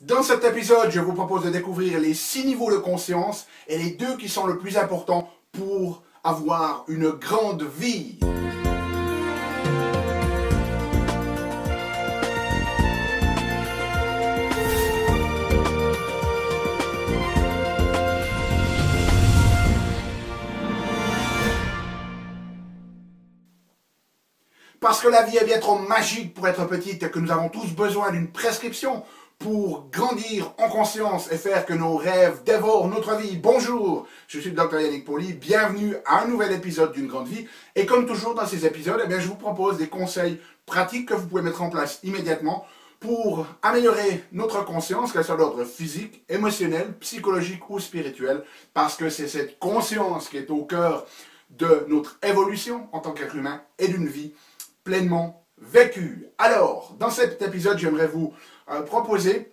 Dans cet épisode, je vous propose de découvrir les 6 niveaux de conscience et les 2 qui sont le plus importants pour avoir une grande vie. Parce que la vie est bien trop magique pour être petite et que nous avons tous besoin d'une prescription pour grandir en conscience et faire que nos rêves dévorent notre vie. Bonjour, je suis le Dr Yannick Pauly, bienvenue à un nouvel épisode d'une grande vie. Et comme toujours dans ces épisodes, je vous propose des conseils pratiques que vous pouvez mettre en place immédiatement pour améliorer notre conscience, qu'elle soit d'ordre physique, émotionnel, psychologique ou spirituel, parce que c'est cette conscience qui est au cœur de notre évolution en tant qu'être humain et d'une vie pleinement vécue. Alors, dans cet épisode, j'aimerais vous proposer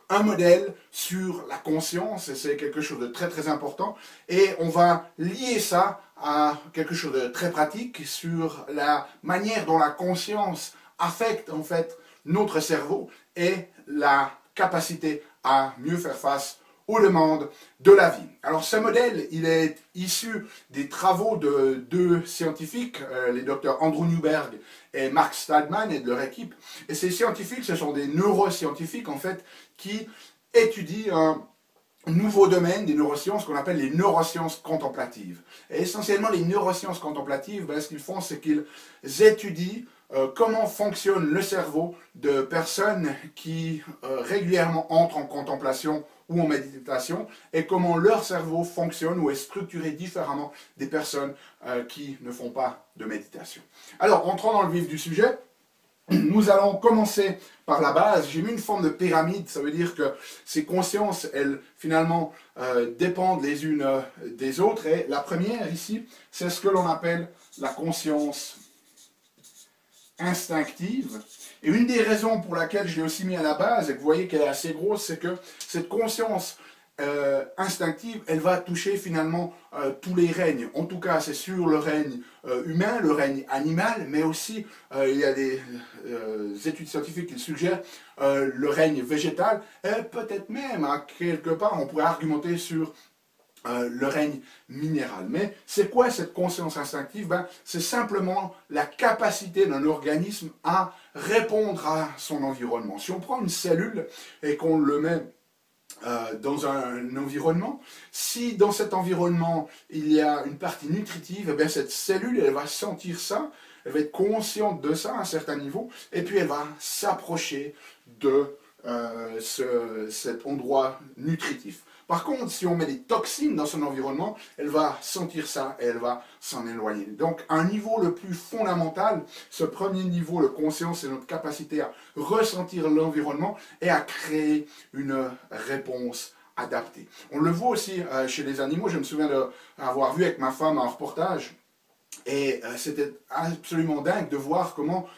un modèle sur la conscience, et c'est quelque chose de très très important, et on va lier ça à quelque chose de très pratique sur la manière dont la conscience affecte en fait notre cerveau et la capacité à mieux faire face aux demandes de la vie. Alors ce modèle, il est issu des travaux de 2 scientifiques, les docteurs Andrew Newberg et Mark Steadman et de leur équipe. Et ces scientifiques, ce sont des neuroscientifiques en fait, qui étudient un nouveau domaine des neurosciences qu'on appelle les neurosciences contemplatives. Et essentiellement, les neurosciences contemplatives, ce qu'ils font, c'est qu'ils étudient comment fonctionne le cerveau de personnes qui régulièrement entrent en contemplation ou en méditation et comment leur cerveau fonctionne ou est structuré différemment des personnes qui ne font pas de méditation. Alors, entrons dans le vif du sujet. Nous allons commencer par la base. J'ai mis une forme de pyramide, ça veut dire que ces consciences, elles, finalement, dépendent les unes des autres. Et la première, ici, c'est ce que l'on appelle la conscience instinctive. Et une des raisons pour laquelle je l'ai aussi mis à la base, et que vous voyez qu'elle est assez grosse, c'est que cette conscience instinctive, elle va toucher finalement tous les règnes. En tout cas, c'est sur le règne humain, le règne animal, mais aussi, il y a des études scientifiques qui suggèrent le règne végétal, et peut-être même, à quelque part, on pourrait argumenter sur le règne minéral. Mais c'est quoi cette conscience instinctive? C'est simplement la capacité d'un organisme à répondre à son environnement. Si on prend une cellule et qu'on le met dans un environnement, si dans cet environnement il y a une partie nutritive, cette cellule elle va sentir ça, elle va être consciente de ça à un certain niveau, et puis elle va s'approcher de cet endroit nutritif. Par contre, si on met des toxines dans son environnement, elle va sentir ça et elle va s'en éloigner. Donc, un niveau le plus fondamental, ce premier niveau de conscience, c'est notre capacité à ressentir l'environnement et à créer une réponse adaptée. On le voit aussi chez les animaux. Je me souviens d'avoir vu avec ma femme un reportage. Et c'était absolument dingue de voir comment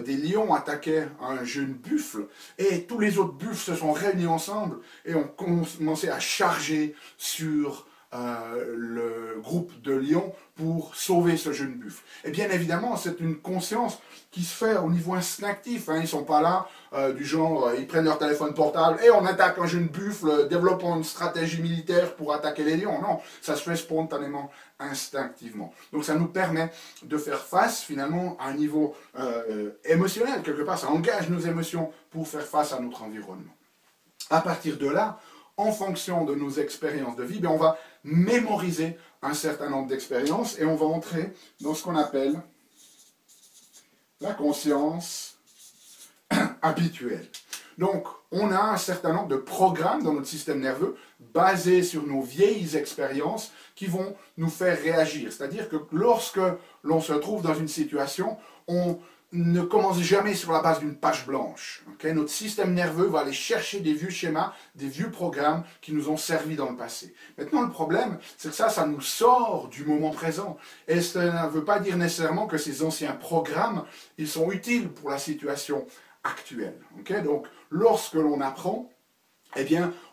des lions attaquaient un jeune buffle et tous les autres buffles se sont réunis ensemble et ont commencé à charger sur le groupe de lions pour sauver ce jeune buffle. Et bien évidemment, c'est une conscience qui se fait au niveau instinctif. Ils ne sont pas là du genre, ils prennent leur téléphone portable et on attaque un jeune buffle, développant une stratégie militaire pour attaquer les lions. Non, ça se fait spontanément, instinctivement. Donc ça nous permet de faire face finalement à un niveau émotionnel. Quelque part, ça engage nos émotions pour faire face à notre environnement. À partir de là, en fonction de nos expériences de vie, on va mémoriser un certain nombre d'expériences et on va entrer dans ce qu'on appelle la conscience habituelle. Donc, on a un certain nombre de programmes dans notre système nerveux basés sur nos vieilles expériences qui vont nous faire réagir. C'est-à-dire que lorsque l'on se trouve dans une situation, on ne commence jamais sur la base d'une page blanche. Notre système nerveux va aller chercher des vieux schémas, des vieux programmes qui nous ont servi dans le passé. Maintenant, le problème, c'est que ça nous sort du moment présent. Et ça ne veut pas dire nécessairement que ces anciens programmes, ils sont utiles pour la situation actuelle. Donc, lorsque l'on apprend,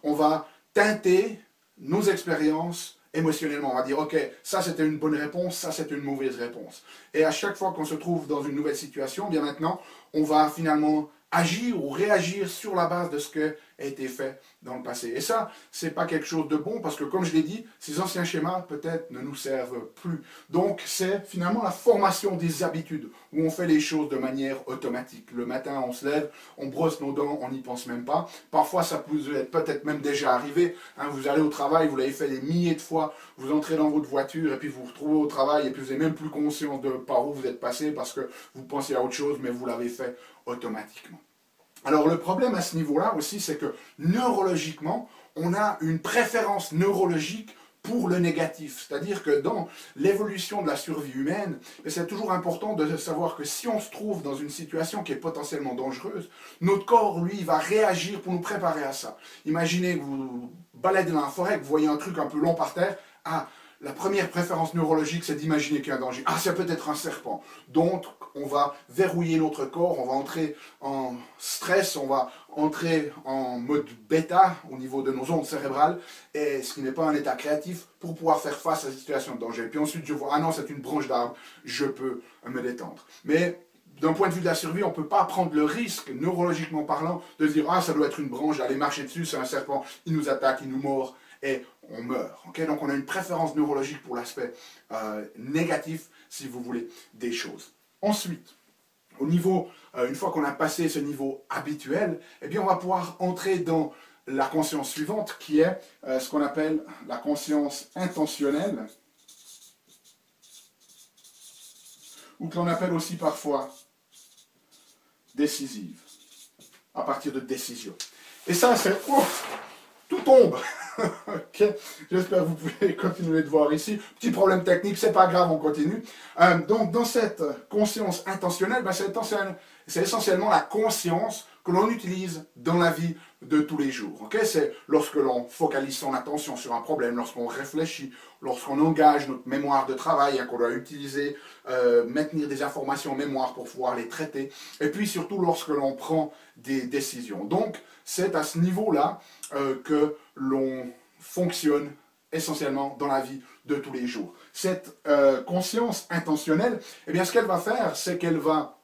on va teinter nos expériences émotionnellement. On va dire, ok, ça c'était une bonne réponse, ça c'était une mauvaise réponse. Et à chaque fois qu'on se trouve dans une nouvelle situation, maintenant, on va finalement agir ou réagir sur la base de ce qui a été fait dans le passé. Et ça, c'est pas quelque chose de bon parce que, comme je l'ai dit, ces anciens schémas peut-être ne nous servent plus. Donc, c'est finalement la formation des habitudes où on fait les choses de manière automatique. Le matin, on se lève, on brosse nos dents, on n'y pense même pas. Parfois, ça peut être peut-être même déjà arrivé. Hein, vous allez au travail, vous l'avez fait des milliers de fois, vous entrez dans votre voiture et puis vous vous retrouvez au travail et puis vous n'avez même plus conscience de par où vous êtes passé parce que vous pensez à autre chose, mais vous l'avez fait automatiquement. Alors le problème à ce niveau-là aussi, c'est que neurologiquement, on a une préférence neurologique pour le négatif. C'est-à-dire que dans l'évolution de la survie humaine, c'est toujours important de savoir que si on se trouve dans une situation qui est potentiellement dangereuse, notre corps, lui, va réagir pour nous préparer à ça. Imaginez que vous baladez dans la forêt, que vous voyez un truc un peu long par terre, ah, la première préférence neurologique, c'est d'imaginer qu'il y a un danger. Ah, c'est peut-être un serpent. Donc, on va verrouiller notre corps, on va entrer en stress, on va entrer en mode bêta au niveau de nos ondes cérébrales, et ce qui n'est pas un état créatif pour pouvoir faire face à cette situation de danger. Et puis ensuite, je vois, ah non, c'est une branche d'arbre, je peux me détendre. Mais d'un point de vue de la survie, on ne peut pas prendre le risque, neurologiquement parlant, de se dire, ah, ça doit être une branche, d'aller marcher dessus, c'est un serpent, il nous attaque, il nous mord, et on meurt. Okay, donc on a une préférence neurologique pour l'aspect négatif, si vous voulez, des choses. Ensuite, au niveau, une fois qu'on a passé ce niveau habituel, eh bien on va pouvoir entrer dans la conscience suivante, qui est ce qu'on appelle la conscience intentionnelle, ou que l'on appelle aussi parfois décisive, à partir de décision. Et ça, c'est... tout tombe. Ok, j'espère que vous pouvez continuer de voir ici. Petit problème technique, c'est pas grave, on continue. Donc, dans cette conscience intentionnelle, ben, c'est essentiellement la conscience que l'on utilise dans la vie de tous les jours. Okay, c'est lorsque l'on focalise son attention sur un problème, lorsqu'on réfléchit, lorsqu'on engage notre mémoire de travail, hein, qu'on doit utiliser, maintenir des informations en mémoire pour pouvoir les traiter, et puis surtout lorsque l'on prend des décisions. Donc, c'est à ce niveau-là que l'on fonctionne essentiellement dans la vie de tous les jours. Cette conscience intentionnelle, eh bien, ce qu'elle va faire, c'est qu'elle va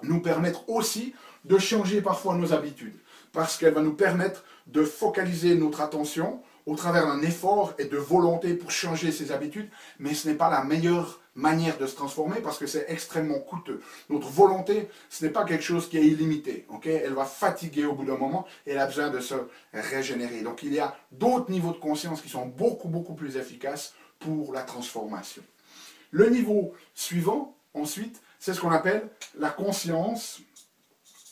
nous permettre aussi de changer parfois nos habitudes, parce qu'elle va nous permettre de focaliser notre attention au travers d'un effort et de volonté pour changer ses habitudes, mais ce n'est pas la meilleure manière de se transformer parce que c'est extrêmement coûteux. Notre volonté, ce n'est pas quelque chose qui est illimité. Okay? Elle va fatiguer au bout d'un moment et elle a besoin de se régénérer. Donc il y a d'autres niveaux de conscience qui sont beaucoup plus efficaces pour la transformation. Le niveau suivant, ensuite, c'est ce qu'on appelle la conscience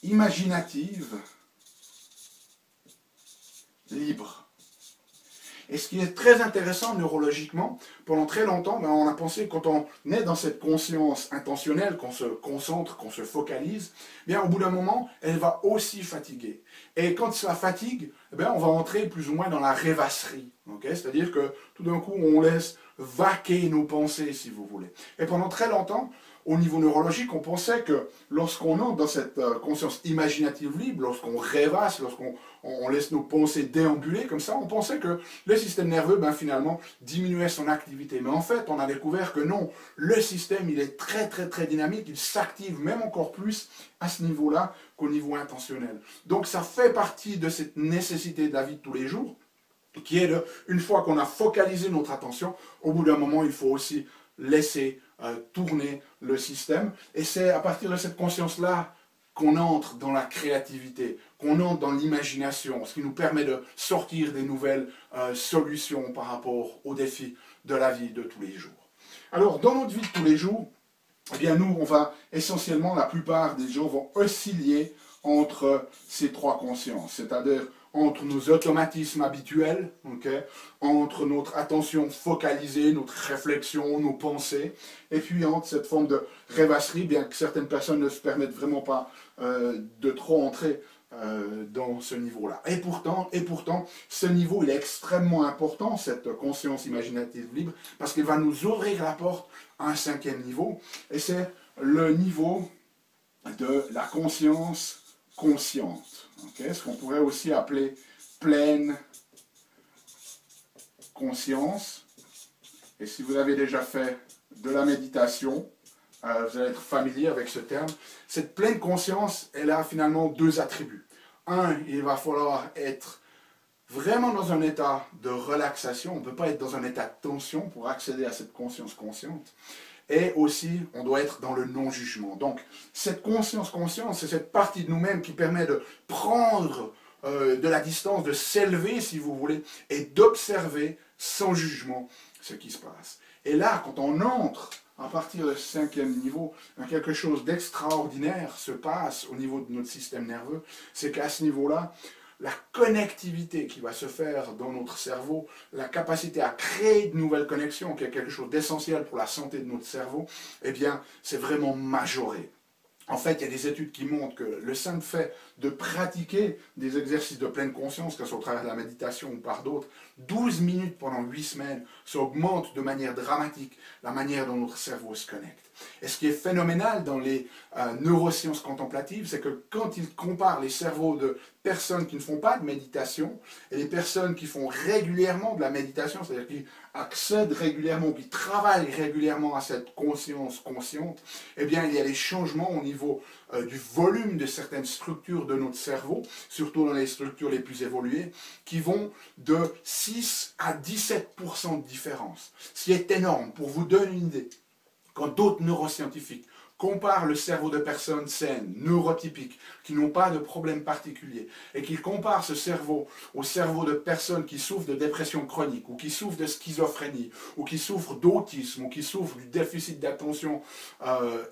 imaginative libre. Et ce qui est très intéressant neurologiquement, pendant très longtemps, ben, on a pensé que quand on est dans cette conscience intentionnelle, qu'on se concentre, qu'on se focalise, bien, au bout d'un moment, elle va aussi fatiguer. Et quand cela fatigue, ben, on va entrer plus ou moins dans la rêvasserie. Okay? C'est-à-dire que tout d'un coup, on laisse vaquer nos pensées, si vous voulez. Et pendant très longtemps, au niveau neurologique, on pensait que lorsqu'on entre dans cette conscience imaginative libre, lorsqu'on rêvasse, lorsqu'on laisse nos pensées déambuler comme ça, on pensait que le système nerveux, ben, finalement, diminuait son activité. Mais en fait, on a découvert que non, le système, il est très dynamique, il s'active même encore plus à ce niveau-là qu'au niveau intentionnel. Donc ça fait partie de cette nécessité de la vie de tous les jours, qui est une fois qu'on a focalisé notre attention, au bout d'un moment, il faut aussi laisser tourner le système. Et c'est à partir de cette conscience-là qu'on entre dans la créativité, qu'on entre dans l'imagination, ce qui nous permet de sortir des nouvelles solutions par rapport aux défis de la vie de tous les jours. Alors, dans notre vie de tous les jours, eh bien, nous, on va essentiellement, la plupart des gens vont osciller entre ces trois consciences, c'est-à-dire entre nos automatismes habituels, okay, entre notre attention focalisée, notre réflexion, nos pensées, et puis entre cette forme de rêvasserie, bien que certaines personnes ne se permettent vraiment pas de trop entrer dans ce niveau-là. Et pourtant, ce niveau, il est extrêmement important, cette conscience imaginative libre, parce qu'il va nous ouvrir la porte à un cinquième niveau, et c'est le niveau de la conscience consciente. Okay? Ce qu'on pourrait aussi appeler pleine conscience. Et si vous avez déjà fait de la méditation, vous allez être familier avec ce terme. Cette pleine conscience, elle a finalement deux attributs. Un, il va falloir être vraiment dans un état de relaxation. On ne peut pas être dans un état de tension pour accéder à cette conscience consciente. Et aussi, on doit être dans le non-jugement. Donc, cette conscience consciente, c'est cette partie de nous-mêmes qui permet de prendre de la distance, de s'élever, si vous voulez, et d'observer sans jugement ce qui se passe. Et là, quand on entre à partir du 5e niveau, quelque chose d'extraordinaire se passe au niveau de notre système nerveux. C'est qu'à ce niveau-là, la connectivité qui va se faire dans notre cerveau, la capacité à créer de nouvelles connexions, qui est quelque chose d'essentiel pour la santé de notre cerveau, eh bien, c'est vraiment majoré. En fait, il y a des études qui montrent que le simple fait de pratiquer des exercices de pleine conscience, que ce soit au travers de la méditation ou par d'autres, 12 minutes pendant 8 semaines, ça augmente de manière dramatique la manière dont notre cerveau se connecte. Et ce qui est phénoménal dans les neurosciences contemplatives, c'est que quand ils comparent les cerveaux de personnes qui ne font pas de méditation et les personnes qui font régulièrement de la méditation, c'est-à-dire qui accèdent régulièrement, qui travaillent régulièrement à cette conscience consciente, eh bien il y a des changements au niveau du volume de certaines structures de notre cerveau, surtout dans les structures les plus évoluées, qui vont de 6 à 17% de différence. Ce qui est énorme. Pour vous donner une idée, quand d'autres neuroscientifiques comparent le cerveau de personnes saines, neurotypiques, qui n'ont pas de problème particulier, et qu'ils comparent ce cerveau au cerveau de personnes qui souffrent de dépression chronique, ou qui souffrent de schizophrénie, ou qui souffrent d'autisme, ou qui souffrent du déficit d'attention,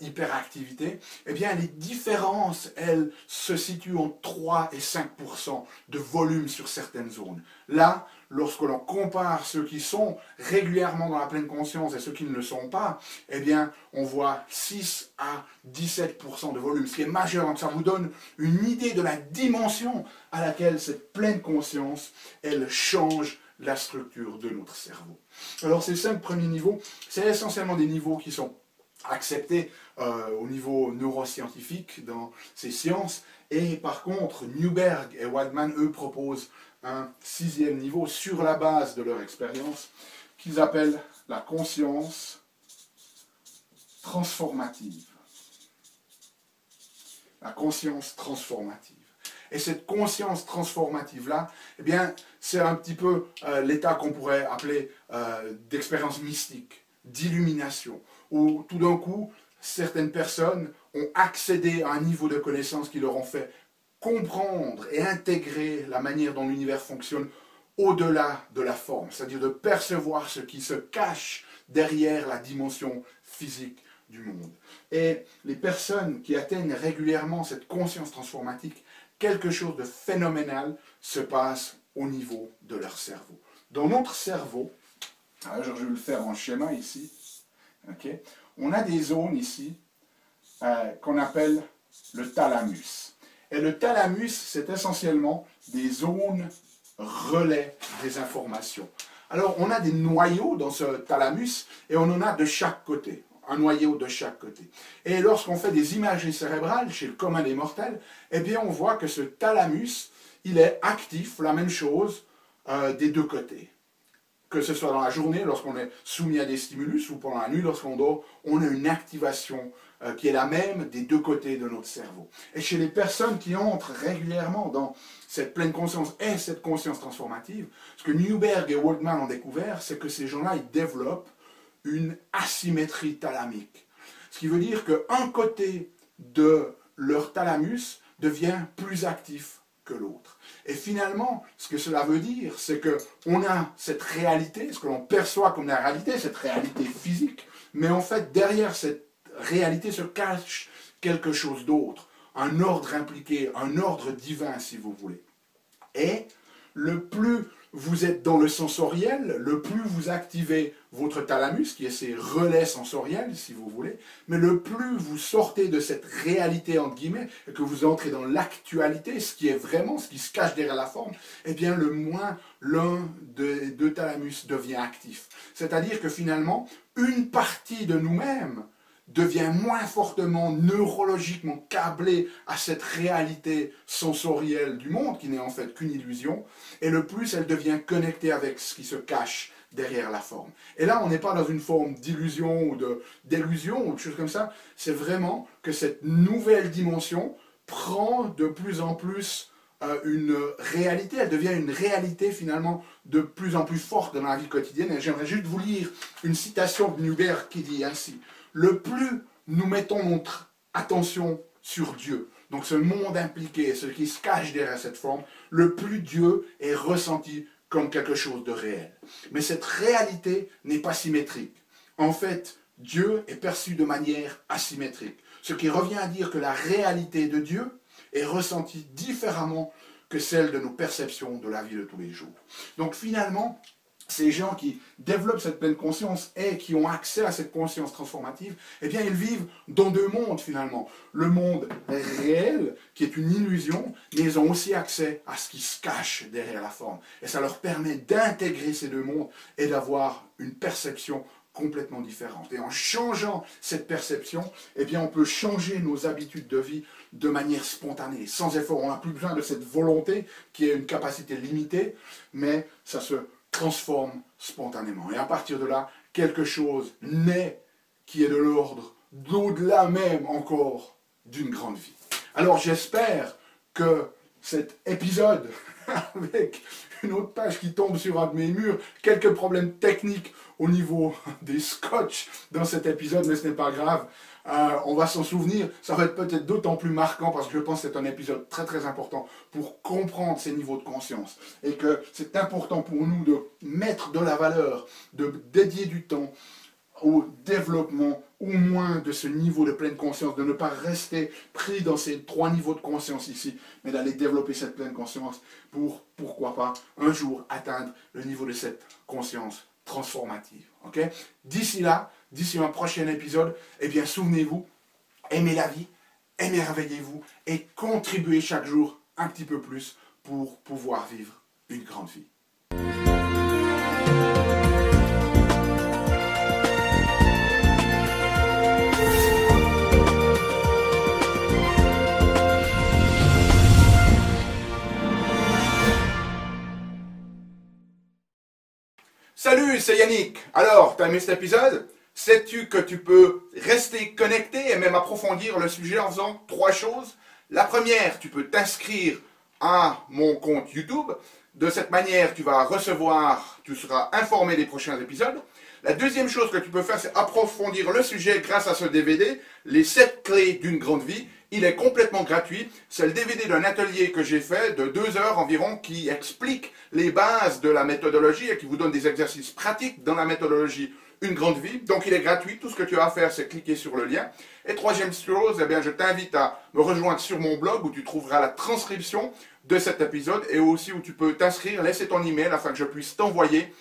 hyperactivité, eh bien les différences, elles, se situent entre 3 et 5% de volume sur certaines zones. Là, lorsque l'on compare ceux qui sont régulièrement dans la pleine conscience et ceux qui ne le sont pas, eh bien, on voit 6 à 17% de volume, ce qui est majeur. Donc ça vous donne une idée de la dimension à laquelle cette pleine conscience, elle change la structure de notre cerveau. Alors ces 5 premiers niveaux, c'est essentiellement des niveaux qui sont acceptés au niveau neuroscientifique dans ces sciences. Et par contre, Newberg et Waldman, eux, proposent un 6e niveau sur la base de leur expérience qu'ils appellent la conscience transformative. La conscience transformative. Et cette conscience transformative-là, eh bien, c'est un petit peu l'état qu'on pourrait appeler d'expérience mystique, d'illumination, où tout d'un coup, certaines personnes ont accédé à un niveau de connaissance qui leur ont fait comprendre et intégrer la manière dont l'univers fonctionne au-delà de la forme, c'est-à-dire de percevoir ce qui se cache derrière la dimension physique du monde. Et les personnes qui atteignent régulièrement cette conscience transformatique, quelque chose de phénoménal se passe au niveau de leur cerveau. Dans notre cerveau, alors je vais le faire en schéma ici, okay, on a des zones ici qu'on appelle le thalamus. Et le thalamus, c'est essentiellement des zones relais des informations. Alors, on a des noyaux dans ce thalamus et on en a de chaque côté. Un noyau de chaque côté. Et lorsqu'on fait des imageries cérébrales chez le commun des mortels, eh bien, on voit que ce thalamus, il est actif, la même chose, des deux côtés. Que ce soit dans la journée, lorsqu'on est soumis à des stimulus, ou pendant la nuit, lorsqu'on dort, on a une activation qui est la même des deux côtés de notre cerveau. Et chez les personnes qui entrent régulièrement dans cette pleine conscience et cette conscience transformative, ce que Newberg et Waldman ont découvert, c'est que ces gens-là, ils développent une asymétrie thalamique. Ce qui veut dire qu'un côté de leur thalamus devient plus actif que l'autre. Et finalement, ce que cela veut dire, c'est qu'on a cette réalité, ce que l'on perçoit comme la réalité, cette réalité physique, mais en fait, derrière cette réalité se cache quelque chose d'autre, un ordre impliqué, un ordre divin, si vous voulez. Et le plus vous êtes dans le sensoriel, le plus vous activez votre thalamus, qui est ces relais sensoriels, si vous voulez, mais le plus vous sortez de cette réalité, entre guillemets, et que vous entrez dans l'actualité, ce qui est vraiment, ce qui se cache derrière la forme, eh bien, le moins l'un des deux thalamus devient actif. C'est-à-dire que finalement, une partie de nous-mêmes devient moins fortement neurologiquement câblée à cette réalité sensorielle du monde, qui n'est en fait qu'une illusion, et le plus elle devient connectée avec ce qui se cache derrière la forme. Et là, on n'est pas dans une forme d'illusion ou d'illusion ou de choses comme ça. C'est vraiment que cette nouvelle dimension prend de plus en plus une réalité. Elle devient une réalité finalement de plus en plus forte dans la vie quotidienne. Et j'aimerais juste vous lire une citation de Newberg qui dit ainsi: « Le plus nous mettons notre attention sur Dieu, donc ce monde impliqué, ce qui se cache derrière cette forme, le plus Dieu est ressenti comme quelque chose de réel. Mais cette réalité n'est pas symétrique. En fait, Dieu est perçu de manière asymétrique, ce qui revient à dire que la réalité de Dieu est ressentie différemment que celle de nos perceptions de la vie de tous les jours. » Donc finalement, ces gens qui développent cette pleine conscience et qui ont accès à cette conscience transformative, eh bien ils vivent dans deux mondes finalement. Le monde réel, qui est une illusion, mais ils ont aussi accès à ce qui se cache derrière la forme. Et ça leur permet d'intégrer ces deux mondes et d'avoir une perception complètement différente. Et en changeant cette perception, eh bien on peut changer nos habitudes de vie de manière spontanée, sans effort. On n'a plus besoin de cette volonté qui est une capacité limitée, mais ça se transforme spontanément. Et à partir de là, quelque chose naît qui est de l'ordre d'au-delà même encore d'une grande vie. Alors j'espère que cet épisode, avec une autre page qui tombe sur un de mes murs, quelques problèmes techniques au niveau des scotch dans cet épisode, mais ce n'est pas grave. On va s'en souvenir, ça va être peut-être d'autant plus marquant parce que je pense que c'est un épisode très très important pour comprendre ces niveaux de conscience et que c'est important pour nous de mettre de la valeur, de dédier du temps au développement au moins de ce niveau de pleine conscience, de ne pas rester pris dans ces trois niveaux de conscience ici, mais d'aller développer cette pleine conscience pour, pourquoi pas, un jour atteindre le niveau de cette conscience transformative. Okay? D'ici là, d'ici un prochain épisode, eh bien souvenez-vous, aimez la vie, émerveillez-vous et contribuez chaque jour un petit peu plus pour pouvoir vivre une grande vie. Salut, c'est Yannick. Alors, t'as aimé cet épisode? Sais-tu que tu peux rester connecté et même approfondir le sujet en faisant trois choses? La première, tu peux t'inscrire à mon compte YouTube. De cette manière, tu vas recevoir, tu seras informé des prochains épisodes. La deuxième chose que tu peux faire, c'est approfondir le sujet grâce à ce DVD, les 7 clés d'une grande vie. Il est complètement gratuit. C'est le DVD d'un atelier que j'ai fait de 2 heures environ qui explique les bases de la méthodologie et qui vous donne des exercices pratiques dans la méthodologie Une grande vie. Donc il est gratuit. Tout ce que tu as à faire, c'est cliquer sur le lien. Et troisième chose, eh bien, je t'invite à me rejoindre sur mon blog où tu trouveras la transcription de cet épisode et aussi où tu peux t'inscrire, laisser ton email afin que je puisse t'envoyer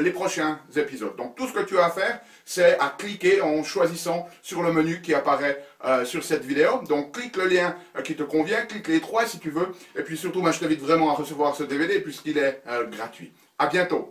les prochains épisodes. Donc tout ce que tu as à faire, c'est à cliquer en choisissant sur le menu qui apparaît sur cette vidéo. Donc clique le lien qui te convient, clique les trois si tu veux. Et puis surtout, moi, je t'invite vraiment à recevoir ce DVD puisqu'il est gratuit. À bientôt.